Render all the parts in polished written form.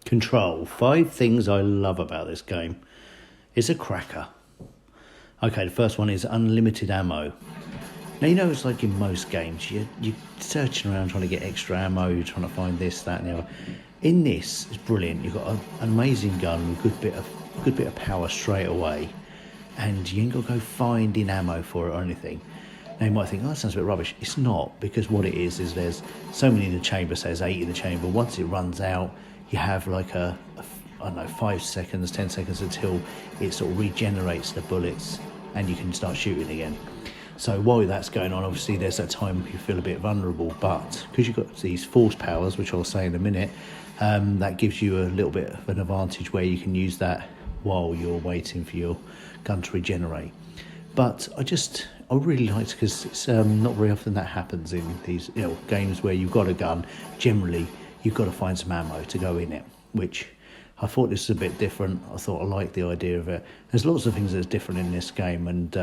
Control. 5 things I love about this game. It's a cracker. Okay, the first one is unlimited ammo. Now, you know, it's like in most games, you're searching around trying to get extra ammo, you're trying to find this, that, and the other. In this, it's brilliant. You've got an amazing gun with a good bit of power straight away, and you ain't got to go finding ammo for it or anything. Now, you might think, oh, that sounds a bit rubbish. It's not, because what it is there's so many in the chamber, so there's 8 in the chamber. Once it runs out, you have like I don't know, 5 seconds, 10 seconds until it sort of regenerates the bullets and you can start shooting again. So while that's going on, obviously there's that time you feel a bit vulnerable, but because you've got these force powers, which I'll say in a minute, that gives you a little bit of an advantage where you can use that while you're waiting for your gun to regenerate. But I really liked it because it's not very often that happens in these games where you've got a gun. Generally, you've got to find some ammo to go in it, which I thought this was a bit different. I thought I liked the idea of it. There's lots of things that's different in this game, and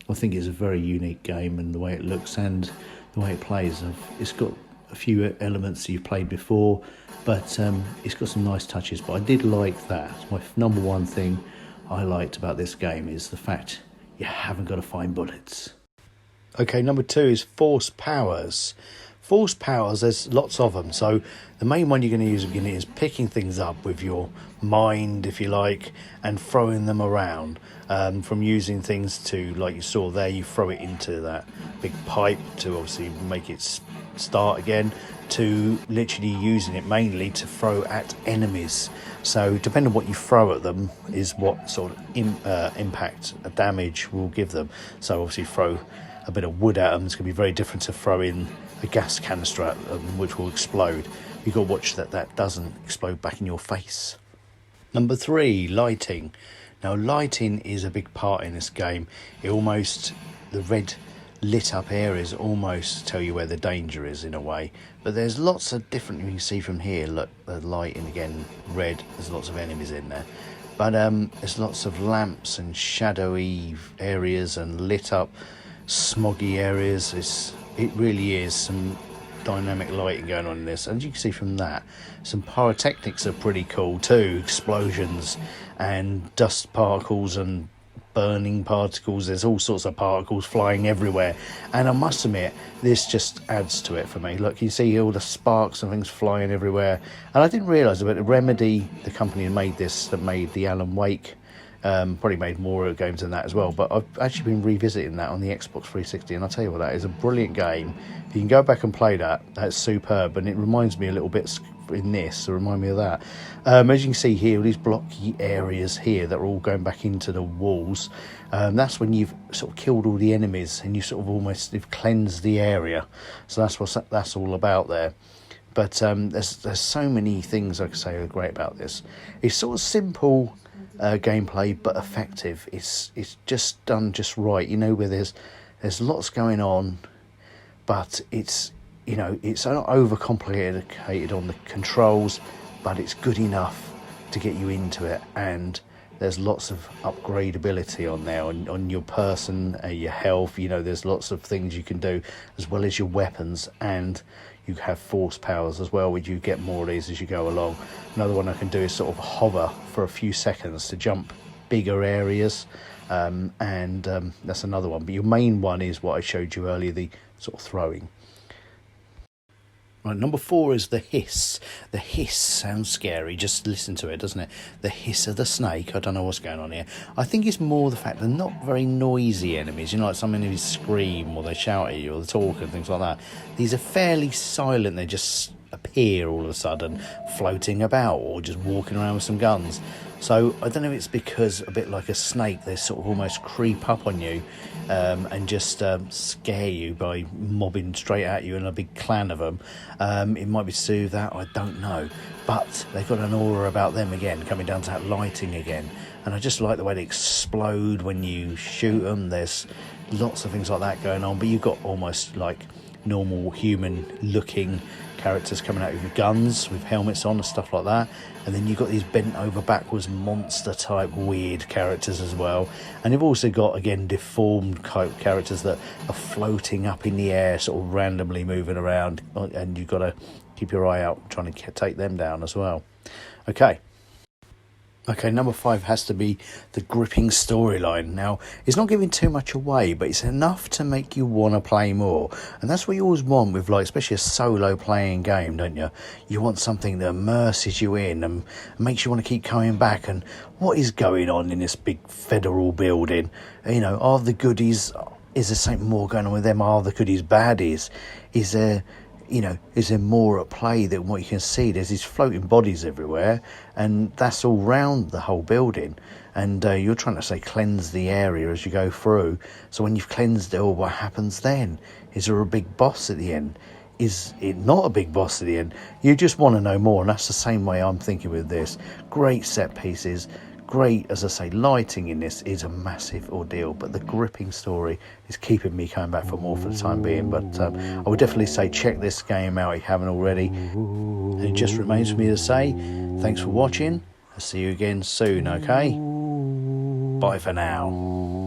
I think it's a very unique game, and the way it looks and the way it plays. It's got a few elements you've played before, but it's got some nice touches. But I did like that. My number one thing I liked about this game is the fact you haven't got to find bullets. Okay, number 2 is force powers. Force powers, there's lots of them. So the main one you're going to use at the beginning is picking things up with your mind, if you like, and throwing them around. From using things to, like you saw there, you throw it into that big pipe to obviously make it start again, to literally using it mainly to throw at enemies. So depending on what you throw at them is what sort of impact, damage will give them. So obviously throw a bit of wood at them, it's going to be very different to throwing a gas canister at them, which will explode. You've got to watch that doesn't explode back in your face. Number 3, lighting. Now, lighting is a big part in this game. The red lit up areas almost tell you where the danger is in a way. But there's lots of different, you can see from here, look, the lighting again, red, there's lots of enemies in there. But there's lots of lamps and shadowy areas and lit up smoggy areas. It really is some dynamic lighting going on in this, and you can see from that some pyrotechnics are pretty cool too. Explosions and dust particles and burning particles. There's all sorts of particles flying everywhere, and I must admit this just adds to it for me. Look, you see all the sparks and things flying everywhere, and I didn't realise it, but Remedy, the company that made this, that made the Alan Wake, probably made more games than that as well, but I've actually been revisiting that on the Xbox 360, and I'll tell you what, that is a brilliant game. If you can go back and play that, that's superb, and it reminds me a little bit in this, to remind me of that. As you can see here, all these blocky areas here that are all going back into the walls, that's when you've sort of killed all the enemies and you sort of almost have cleansed the area. So that's what that's all about there. But there's so many things I could say are great about this. It's sort of simple gameplay, but effective. It's just done just right, where there's lots going on, but it's it's not overcomplicated on the controls, but it's good enough to get you into it. And there's lots of upgradability on there on your person, your health. There's lots of things you can do, as well as your weapons, and you have force powers as well, which you get more of these as you go along. Another one I can do is sort of hover for a few seconds to jump bigger areas, and that's another one. But your main one is what I showed you earlier, the sort of throwing. Right, number 4 is the hiss. The hiss sounds scary. Just listen to it, doesn't it? The hiss of the snake. I don't know what's going on here. I think it's more the fact they're not very noisy enemies. Like some enemies scream or they shout at you or they talk and things like that. These are fairly silent. They just appear all of a sudden, floating about or just walking around with some guns. So I don't know if it's because, a bit like a snake, they sort of almost creep up on you and just scare you by mobbing straight at you in a big clan of them. It might be to do that, I don't know. But they've got an aura about them again, coming down to that lighting again. And I just like the way they explode when you shoot them. There's lots of things like that going on, but you've got almost like normal human looking characters coming out with guns, with helmets on and stuff like that. And then you've got these bent over backwards monster type weird characters as well. And you've also got, again, deformed characters that are floating up in the air, sort of randomly moving around, and you've got to keep your eye out trying to take them down as well. Okay, number 5 has to be the gripping storyline. Now, it's not giving too much away, but it's enough to make you want to play more. And that's what you always want with, like, especially a solo playing game, don't you? You want something that immerses you in and makes you want to keep coming back. And what is going on in this big federal building? You know, are the goodies, is there something more going on with them? Are the goodies baddies? Is there more at play than what you can see? There's these floating bodies everywhere, and that's all round the whole building. And you're trying to say cleanse the area as you go through. So when you've cleansed it all, what happens then? Is there a big boss at the end? Is it not a big boss at the end? You just want to know more, and that's the same way I'm thinking with this. Great set pieces. Great, as I say, lighting in this is a massive ordeal, but the gripping story is keeping me coming back for more for the time being. But I would definitely say check this game out if you haven't already. And it just remains for me to say thanks for watching. I'll see you again soon, okay? Bye for now.